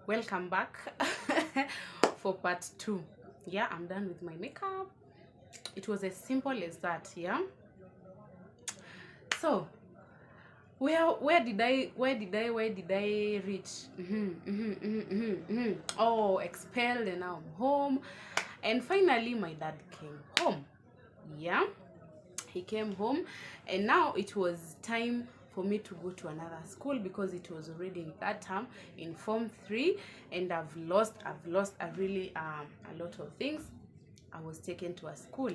welcome back for part 2. Yeah, I'm done with my makeup. It was as simple as that. Yeah, so where did I reach? Oh, expelled, and now I'm home. And finally my dad came home. Yeah, he came home, and now it was time for me to go to another school because it was already in that term in form 3, and I've lost really a lot of things. I was taken to a school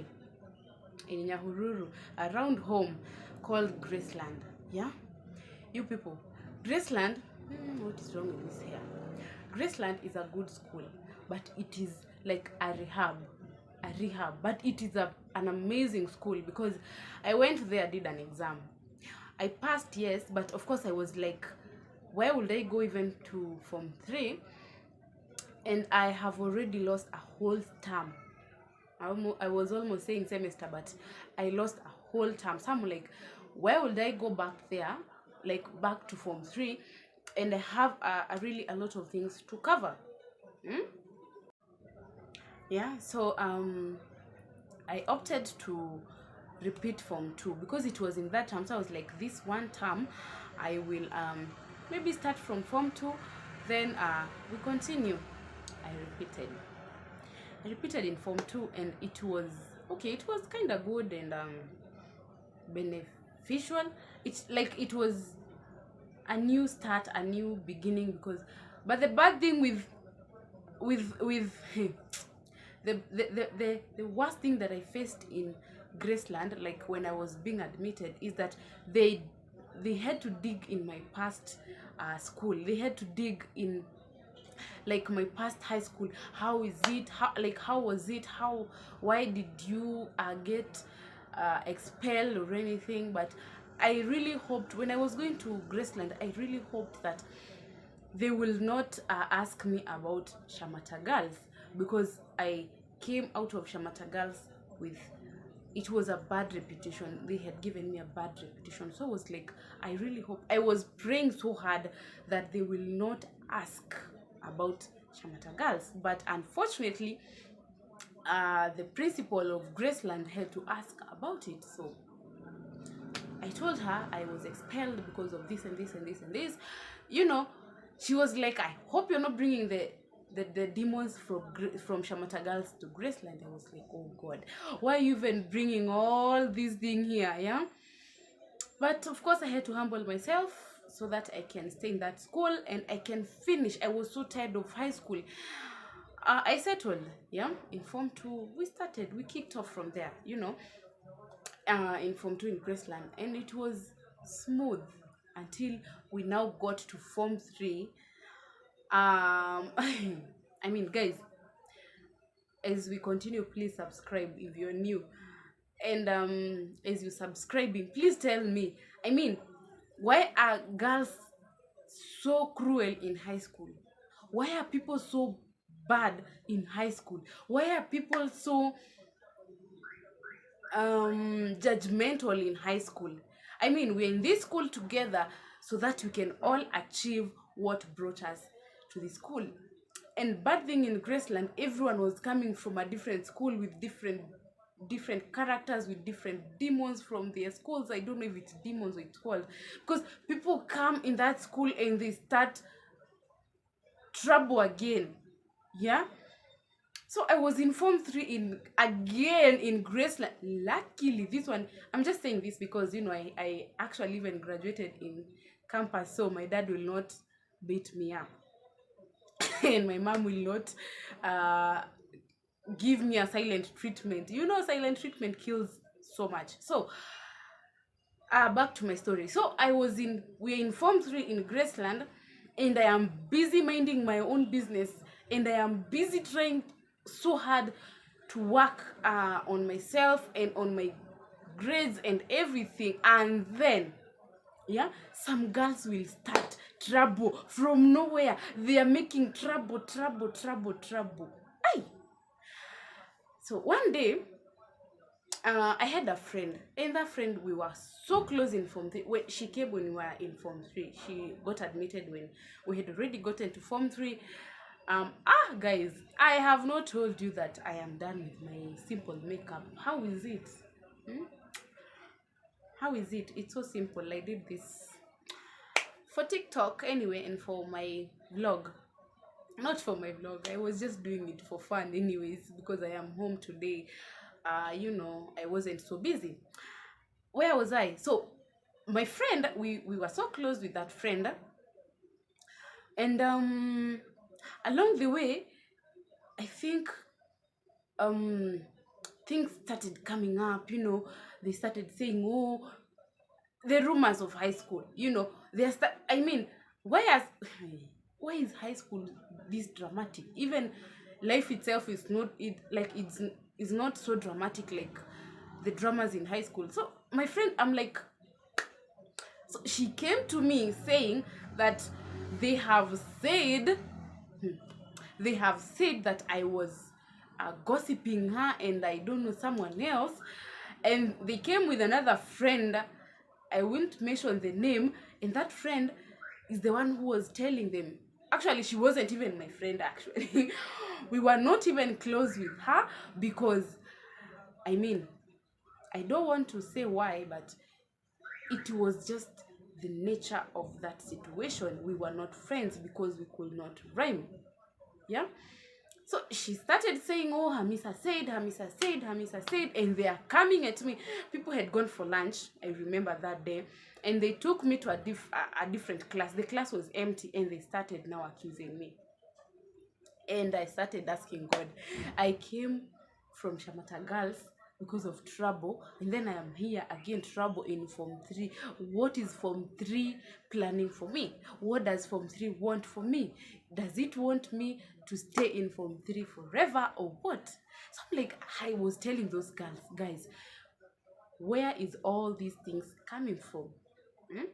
in Nyahururu around home called Graceland. Yeah, you people, Graceland, what is wrong with this here? Graceland is a good school, but it is like a rehab, but it is an amazing school because I went there, did an exam. I passed, yes, but of course I was like, where would I go even to form 3? And I have already lost a whole term. I was almost saying semester, but I lost a whole term. So I'm like, where would I go back there, like back to form 3? And I have really a lot of things to cover. Yeah, so I opted to repeat form 2 because it was in that term. So I was like, this one term I will maybe start from form 2, then we continue. I repeated in form 2, and it was okay. It was kind of good and beneficial. It's like it was a new start, a new beginning. Because but the bad thing with the worst thing that I faced in Graceland, like when I was being admitted, is that they had to dig in my past school. They had to dig in like my past high school. How is it? How was it? Why did you get expelled or anything? But I really hoped when I was going to Graceland, I really hoped that they will not ask me about Shamata girls, because I came out of Shamata girls with, it was a bad reputation. They had given me a bad reputation. So I was like, I really hope, I was praying so hard that they will not ask about Shamata girls. But unfortunately, the principal of Graceland had to ask about it. So I told her I was expelled because of this and this and this and this. You know, she was like, I hope you're not bringing the demons from Shamata girls to Graceland. I was like, oh God, why are you even bringing all these things here? Yeah, but of course I had to humble myself so that I can stay in that school and I can finish. I was so tired of high school. I settled, yeah, in form 2. We kicked off from there, you know, in form 2 in Graceland, and it was smooth until we now got to form 3. I mean, guys, as we continue, please subscribe if you're new, and as you're subscribing, please tell me, I mean, why are girls so cruel in high school? Why are people so bad in high school? Why are people so judgmental in high school? I mean, we're in this school together so that we can all achieve what brought us to the school. And bad thing in Graceland, everyone was coming from a different school with different characters, with different demons from their schools. I don't know if it's demons or it's called, because people come in that school and they start trouble again. Yeah, so I was in form 3 again in Graceland. Luckily, this one, I'm just saying this because, you know, I actually even graduated in campus, so my dad will not beat me up and my mom will not give me a silent treatment. You know, silent treatment kills so much. So back to my story. So we're in form 3 in Graceland, and I am busy minding my own business, and I am busy trying so hard to work on myself and on my grades and everything. And then, yeah, some girls will start trouble from nowhere. They are making trouble. Aye. So one day I had a friend, and that friend, we were so close in Form 3. When she came when we were in Form 3, she got admitted when we had already gotten to Form 3. Guys, I have not told you that I am done with my simple makeup. How is it? Hmm? How is it? It's so simple. I did this for TikTok anyway, and for my vlog. Not for my vlog, I was just doing it for fun anyways, because I am home today. I wasn't so busy. Where was I? So my friend, we were so close with that friend, and along the way, I think um things started coming up. They started saying, oh, the rumors of high school. I mean, why is why is high school this dramatic? Even life itself is not it like it's not so dramatic like the dramas in high school. So my friend, I'm like, so she came to me saying that they have said they have said that I was gossiping her, and I don't know, someone else. And they came with another friend. I won't mention the name. And that friend is the one who was telling them. Actually, she wasn't even my friend, actually. We were not even close with her because, I mean, I don't want to say why, but it was just the nature of that situation. We were not friends because we could not rhyme. Yeah. So she started saying, oh, Hamisa said, Hamisa said, Hamisa said, and they are coming at me. People had gone for lunch, I remember that day, and they took me to a different class. The class was empty, and they started now accusing me. And I started asking God. I came from Shamata Girls because of trouble, and then I am here again, trouble in Form 3. What is Form 3 planning for me? What does Form 3 want for me? Does it want me to stay in Form 3 forever, or what? So I'm like, I was telling those girls, guys, where is all these things coming from? Hmm?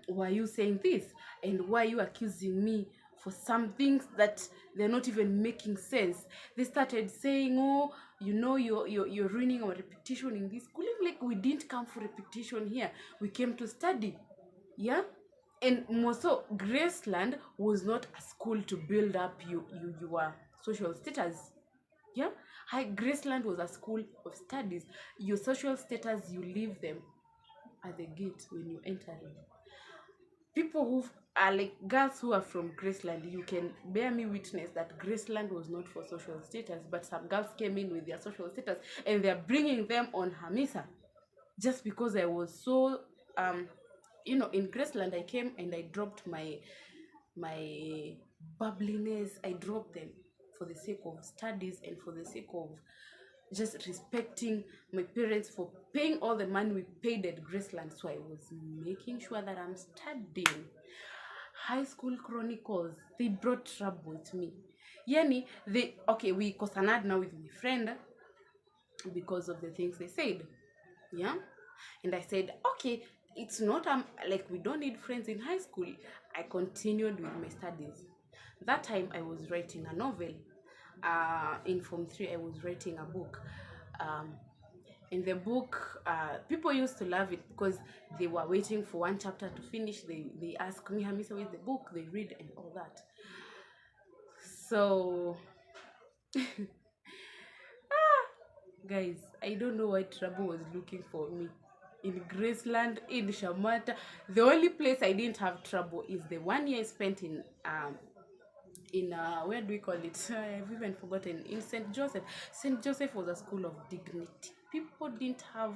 Why are you saying this? And why are you accusing me for some things that they're not even making sense? They started saying, oh, you're ruining our reputation in this school. Like, we didn't come for repetition here. We came to study. Yeah? And more so, Graceland was not a school to build up your social status. Yeah? Graceland was a school of studies. Your social status, you leave them at the gate when you enter it. People who are like girls who are from Graceland, you can bear me witness that Graceland was not for social status, but some girls came in with their social status, and they're bringing them on Hamisa just because I was so in Graceland. I came and I dropped my bubbliness. I dropped them for the sake of studies and for the sake of just respecting my parents for paying all the money we paid at Graceland. So I was making sure that I'm studying. High School Chronicles, they brought trouble with me. Yani, we cosanad now with my friend because of the things they said. Yeah? And I said, okay, it's not like we don't need friends in high school. I continued with my studies. That time I was writing a novel. In Form 3, I was writing a book. In the book, people used to love it because they were waiting for one chapter to finish. They ask me, Hamisa, where's the book? They read and all that. So, guys, I don't know why trouble was looking for me. In Graceland, in Shamata, the only place I didn't have trouble is the 1 year I spent in where do we call it? I've even forgotten. In St. Joseph. St. Joseph was a school of dignity. People didn't have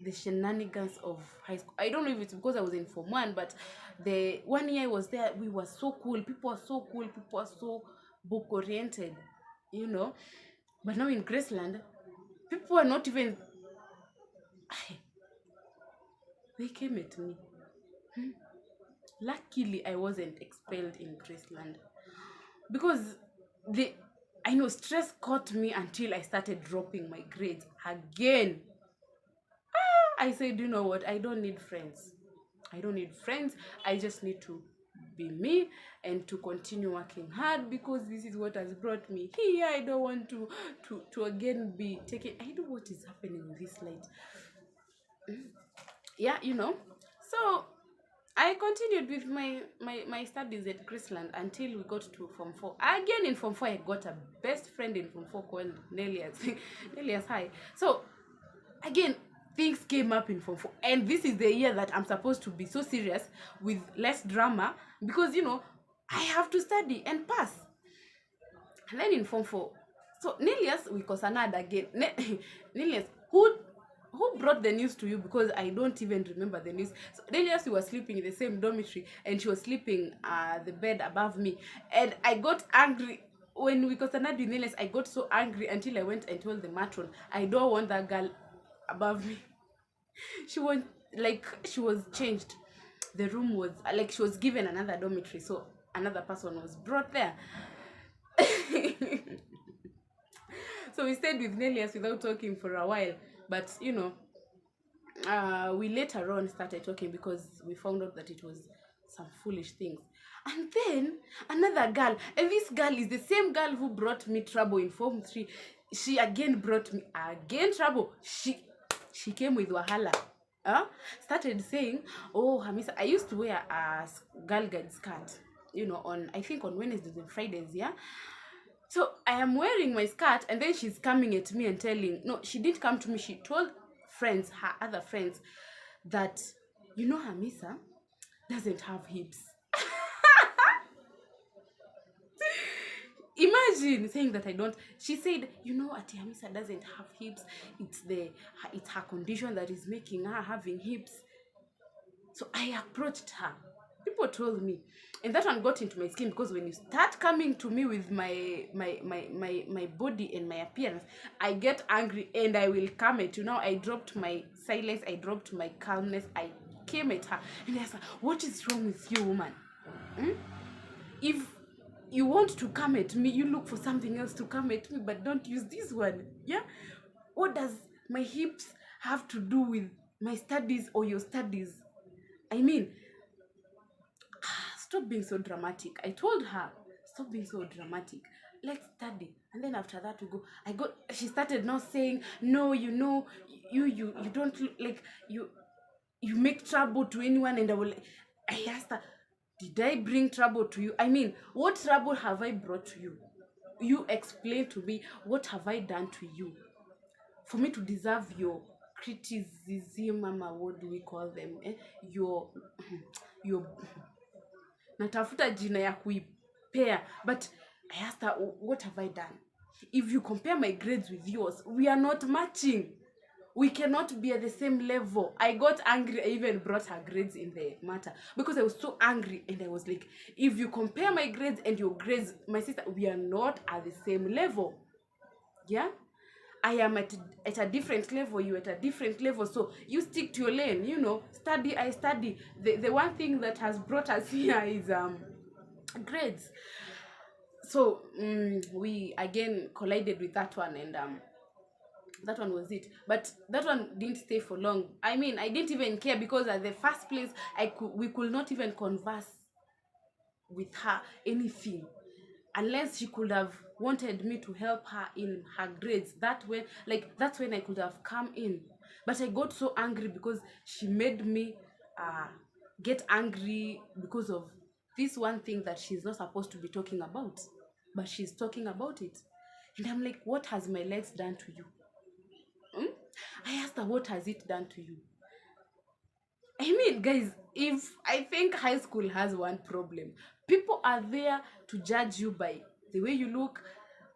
the shenanigans of high school. I don't know if it's because I was in Form 1, but the 1 year I was there, we were so cool. People are so cool. People are so book oriented, But now in Graceland, people are not even. They came at me. Luckily, I wasn't expelled in Graceland because I know stress caught me until I started dropping my grades again. I said, you know what? I don't need friends. I don't need friends. I just need to be me and to continue working hard, because this is what has brought me here. I don't want to again be taken. I know what is happening in this light. Yeah, so I continued with my studies at Graceland until we got to Form 4. Again in Form 4, I got a best friend in Form 4 called Nelias. Nelias High. So again, things came up in Form 4. And this is the year that I'm supposed to be so serious with less drama, because, I have to study and pass. And then in Form 4, so Nelias, we Kosanad again. Nelias, who brought the news to you? Because I don't even remember the news. So Nelias, we were sleeping in the same dormitory, and she was sleeping the bed above me. And I got angry. When we Kosanad with Nelias, I got so angry until I went and told the matron, I don't want that girl above me. She was changed. The room was like she was given another dormitory, so another person was brought there. So we stayed with Nelias without talking for a while, but we later on started talking because we found out that it was some foolish things. And then another girl, and this girl is the same girl who brought me trouble in Form 3. She again brought me trouble. She came with wahala. Started saying, oh, Hamisa, I used to wear a girl guide skirt, I think on Wednesdays and Fridays, yeah. So I am wearing my skirt, and then she's coming at me and no, she didn't come to me. She told her other friends, that, Hamisa doesn't have hips. Imagine saying that I don't. She said, Ati Hamisa doesn't have hips. It's her condition that is making her having hips. So I approached her. People told me, and that one got into my skin, because when you start coming to me with my body and my appearance, I get angry and I will come at you. Now I dropped my silence, I dropped my calmness, I came at her and I said, what is wrong with you, woman? If you want to come at me, you look for something else to come at me, but don't use this one. Yeah, what does my hips have to do with my studies or your studies? I mean, stop being so dramatic. I told her, stop being so dramatic. Let's study. And then after that she started now saying, no, you don't look like you make trouble to anyone. And I asked her, did I bring trouble to you? I mean, what trouble have I brought to you? You explain to me, what have I done to you for me to deserve your criticism, mama? What do we call them? Your natafuta jina ya kuipea. But I asked her, what have I done? If you compare my grades with yours, we are not matching. We cannot be at the same level. I got angry. I even brought her grades in the matter, because I was so angry, and I was like, if you compare my grades and your grades, my sister, we are not at the same level. Yeah, I am at a different level, you at a different level, so you stick to your lane. Study, I study. The one thing that has brought us here is grades. So we again collided with that one, and that one was it. But that one didn't stay for long. I mean, I didn't even care, because at the first place we could not even converse with her anything, unless she could have wanted me to help her in her grades. That's when I could have come in. But I got so angry because she made me get angry because of this one thing that she's not supposed to be talking about, but she's talking about it. And I'm like, what has my legs done to you? I asked her, what has it done to you? I mean, guys, I think high school has one problem. People are there to judge you by the way you look,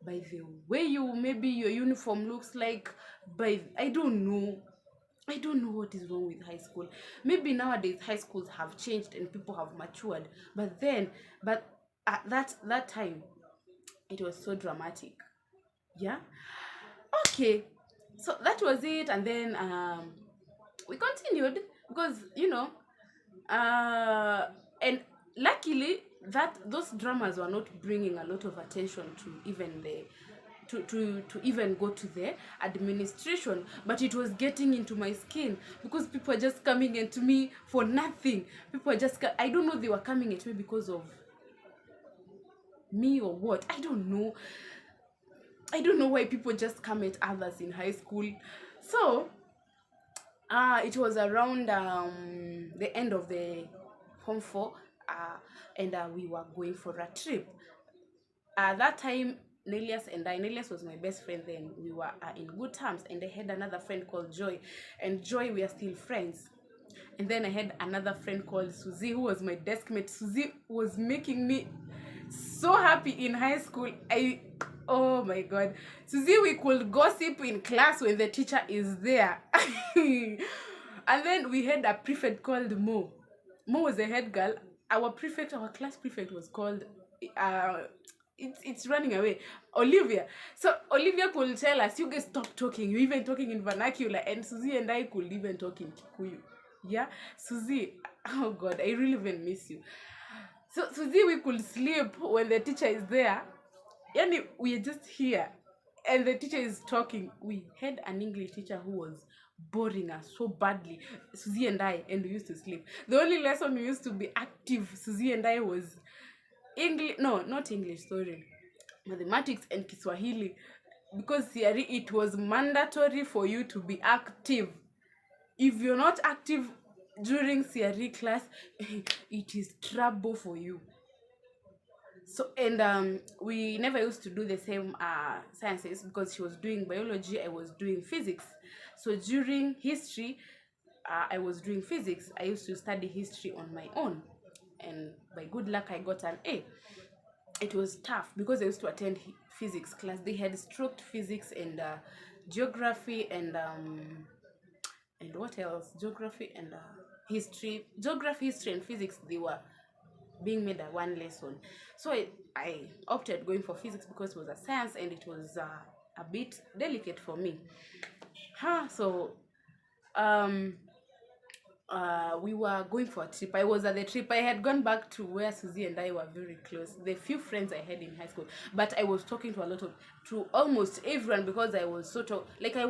by the way maybe your uniform looks like, I don't know what is wrong with high school. Maybe nowadays high schools have changed and people have matured, but at that time, it was so dramatic. Yeah. Okay. So that was it, and then we continued, because and luckily that those dramas were not bringing a lot of attention to even to even go to the administration, but it was getting into my skin because people are just coming at me for nothing. People are just I don't know, they were coming at me because of me or what. I don't know why people just come at others in high school. So it was around the end of the Form 4, and we were going for a trip. That time, Nelias was my best friend then. We were in good terms, and I had another friend called Joy, and Joy, we are still friends. And then I had another friend called Susie, who was my desk mate. Susie was making me so happy in high school. Oh my God. Susie, we could gossip in class when the teacher is there. And then we had a prefect called Mo. Mo was a head girl. Our class prefect was called, it's running away, Olivia. So Olivia could tell us, you guys stop talking. You're even talking in vernacular. And Susie and I could even talk in Kikuyu. Yeah, Susie, oh God, I really even miss you. So Susie, we could sleep when the teacher is there. Yani, we are just here and the teacher is talking. We had an English teacher who was boring us so badly, Susie and we used to sleep. The only lesson we used to be active, Susie and I, was English, no, not English, sorry, mathematics and Kiswahili, because CRE, it was mandatory for you to be active. If you're not active during CRE class, it is trouble for you. So, and we never used to do the same sciences, because she was doing biology, I was doing physics. So during history, I was doing physics. I used to study history on my own, and by good luck I got an A. It was tough because I used to attend physics class. They had stroked physics and geography and what else? Geography and history. Geography, history, and physics, they were being made at one lesson. So I opted going for physics because it was a science and it was a bit delicate for me. So we were going for a trip. I was at the trip. I had gone back to where Susie and I were very close, the few friends I had in high school, but I was talking to almost everyone, because I was sort of like, I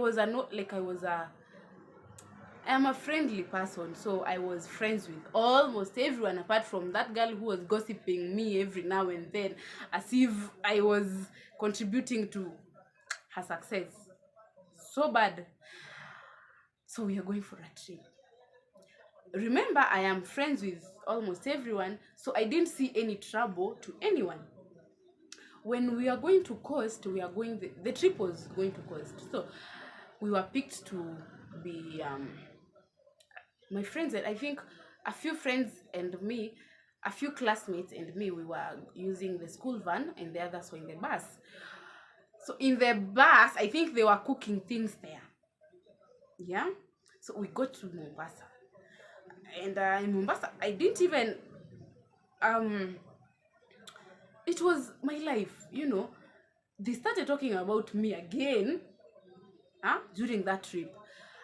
am a friendly person, so I was friends with almost everyone, apart from that girl who was gossiping me every now and then, as if I was contributing to her success. So bad. So we are going for a trip. Remember, I am friends with almost everyone, so I didn't see any trouble to anyone. When we are going to Coast, the trip was going to Coast. So we were picked to be my friends, and I think a few friends and me, a few classmates and me, we were using the school van, and the others were in the bus. So in the bus, I think they were cooking things there. Yeah? So we got to Mombasa. And in Mombasa, I didn't even, it was my life, They started talking about me again during that trip.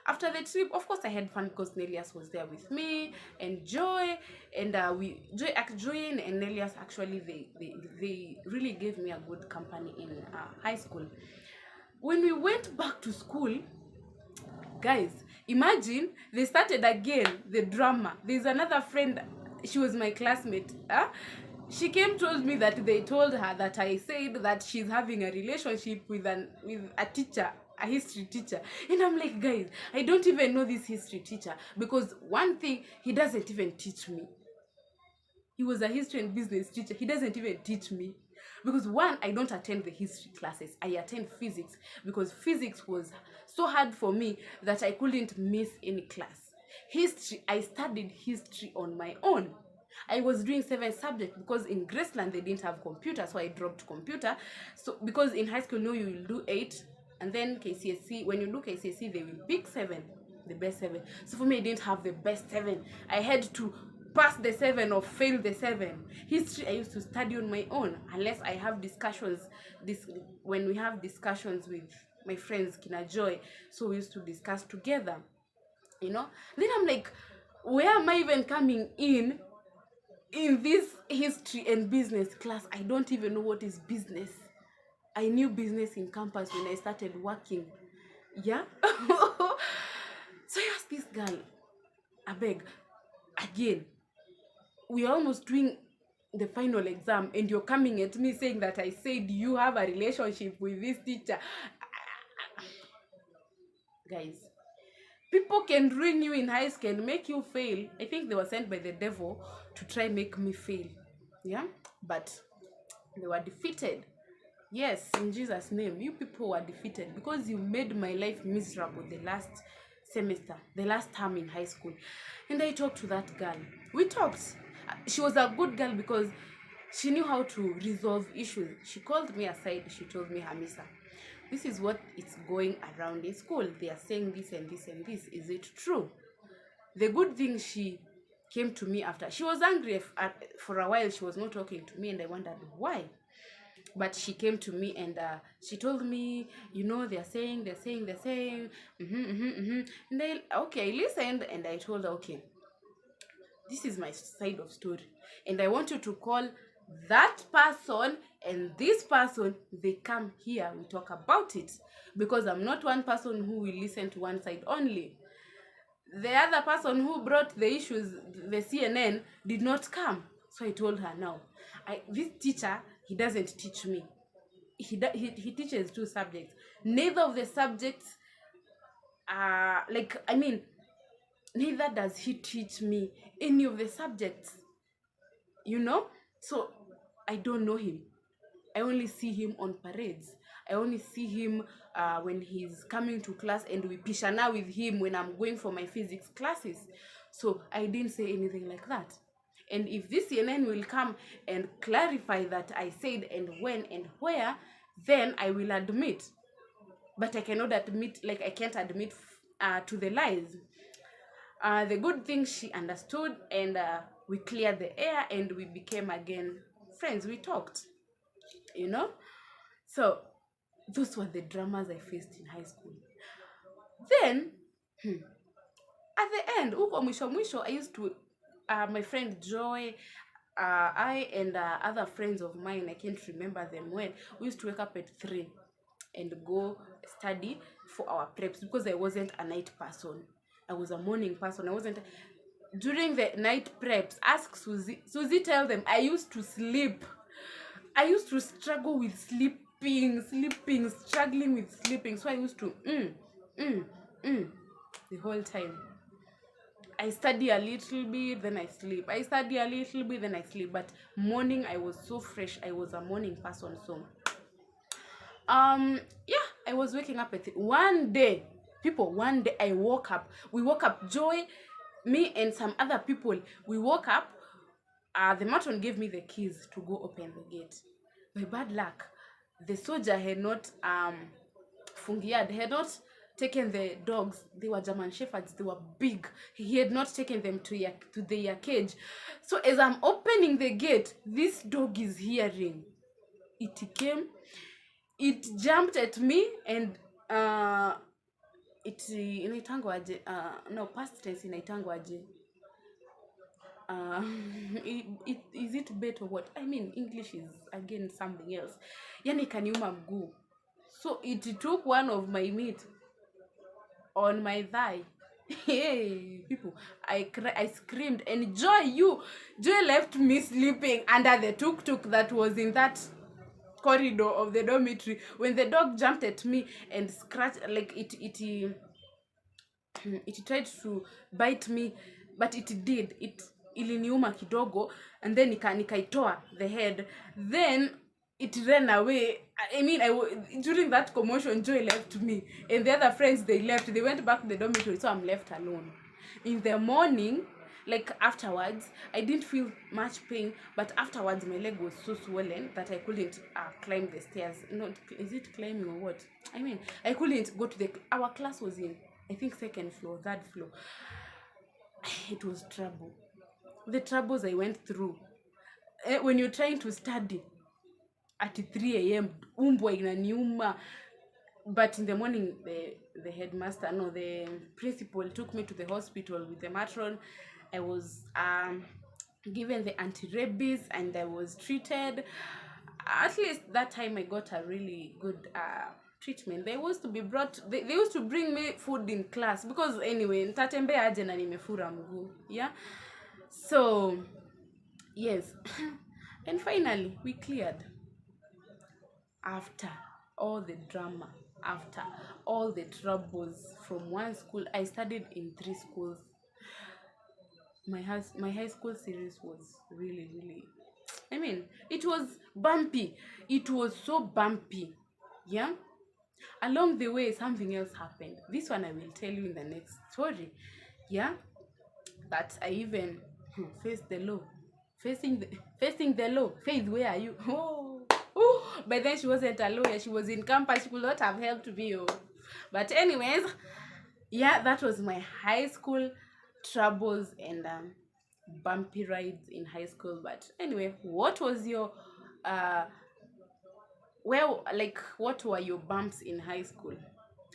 After the trip, of course, I had fun because Nelias was there with me and Joy, and Joy and Nelias, actually, they really gave me a good company in high school. When we went back to school, guys, imagine they started again the drama. There's another friend, she was my classmate. She told me that they told her that I said that she's having a relationship with a teacher, a history teacher. And I'm like, guys, I don't even know this history teacher, because one thing, he doesn't even teach me. He was a history and business teacher. He doesn't even teach me. Because one, I don't attend the history classes. I attend physics, because physics was so hard for me that I couldn't miss any class. History, I studied history on my own. I was doing 7 subjects because in Graceland they didn't have computer, so I dropped computer. So because in high school, you will do 8, and then KCSE, when you do KCSE, they will pick 7, the best 7. So for me, I didn't have the best 7. I had to pass the 7 or fail the 7. History, I used to study on my own, unless I have discussions. When we have discussions with my friends, Kina Joy, so we used to discuss together, Then I'm like, where am I even coming in this history and business class? I don't even know what is business. I knew business in campus when I started working. Yeah. So I asked this girl, I beg, again, we're almost doing the final exam and you're coming at me saying that I said you have a relationship with this teacher. Guys, people can ruin you in high school and make you fail. I think they were sent by the devil to try make me fail. Yeah, but they were defeated. Yes, in Jesus' name, you people were defeated because you made my life miserable the last semester, the last term in high school. And I talked to that girl. We talked. She was a good girl because she knew how to resolve issues. She called me aside. She told me, Hamisa, this is what is going around in school. They are saying this and this and this. Is it true? The good thing, she came to me after. She was angry for a while. She was not talking to me and I wondered why. But she came to me and she told me, you know, they're saying. And I listened and I told her, okay, this is my side of story. And I want you to call that person and this person. They come here, we talk about it. Because I'm not one person who will listen to one side only. The other person who brought the issues, the CNN, did not come. So I told her, now, this teacher, he doesn't teach me. He teaches 2 subjects. Neither of the subjects neither does he teach me any of the subjects. You know? So I don't know him. I only see him on parades. I only see him when he's coming to class and we pishana with him when I'm going for my physics classes. So I didn't say anything like that. And if this CNN will come and clarify that I said and when and where, then I will admit. But I cannot admit, like I can't admit to the lies. The good thing, she understood and we cleared the air and we became again friends. We talked, you know. So those were the dramas I faced in high school. Then at the end, uko mwisho, I used to my friend Joy, I and other friends of mine, I can't remember them when, we used to wake up at 3 and go study for our preps because I wasn't a night person. I was a morning person. I wasn't. During the night preps, ask Susie. Susie, tell them I used to sleep. I used to struggle with sleeping, struggling with sleeping. So I used to the whole time. I study a little bit, then I sleep. I study a little bit, then I sleep. But morning, I was so fresh. I was a morning person. So, yeah, I was waking up at one day I woke up. We woke up, Joy, me, and some other people. We woke up. The matron gave me the keys to go open the gate. By bad luck, the soldier had not had not taken the dogs. They were German shepherds. They were big. He had not taken them to their cage. So as I'm opening the gate, this dog is hearing. It came. It jumped at me and it inaitangwaje, no, past tense inaitangwaje, is it bet or what? I mean, English is again something else. Yani kaniuma mguu. So it took one of my meat on my thigh. Hey, people, I screamed, and Joy left me sleeping under the tuk-tuk that was in that corridor of the dormitory. When the dog jumped at me and scratched, like it tried to bite me, but it did. It iliniuma kidogo, and then nikaitoa the head. Then it ran away. I mean, during that commotion, Joy left me, and the other friends, they left. They went back to the dormitory, so I'm left alone. In the morning, like afterwards, I didn't feel much pain, but afterwards my leg was so swollen that I couldn't climb the stairs. Not, is it climbing or what? I mean, I couldn't go to our class was in, I think, 2nd floor, 3rd floor. It was trouble. The troubles I went through. When you're trying to study at 3 a.m, umbwa inaniuma. But in the morning, the headmaster, no, the principal took me to the hospital with the matron. I was given the anti-rabies and I was treated. At least that time I got a really good treatment. They used to bring me food in class, because anyway nitatembea aje na nimefura mguu, yeah. So yes. And finally we cleared. After all the drama, after all the troubles from one school, I studied in 3 schools. My high school series was really, really, I mean, it was bumpy. It was so bumpy. Yeah. Along the way, something else happened. This one I will tell you in the next story. Yeah. That I even faced the law. Facing the law. Faith, where are you? Oh, but then she wasn't a lawyer. She was in campus. She could not have helped me. Oh. But anyways, yeah, that was my high school troubles and bumpy rides in high school. But anyway, what was your what were your bumps in high school?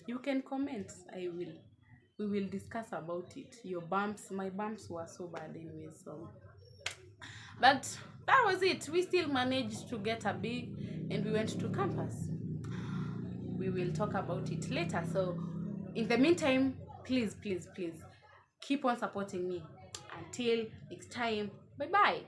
You can comment. We will discuss about it. Your bumps. My bumps were so bad anyway, so but that was it. We still managed to get a B and we went to campus. We will talk about it later. So in the meantime, please keep on supporting me. Until next time, bye bye.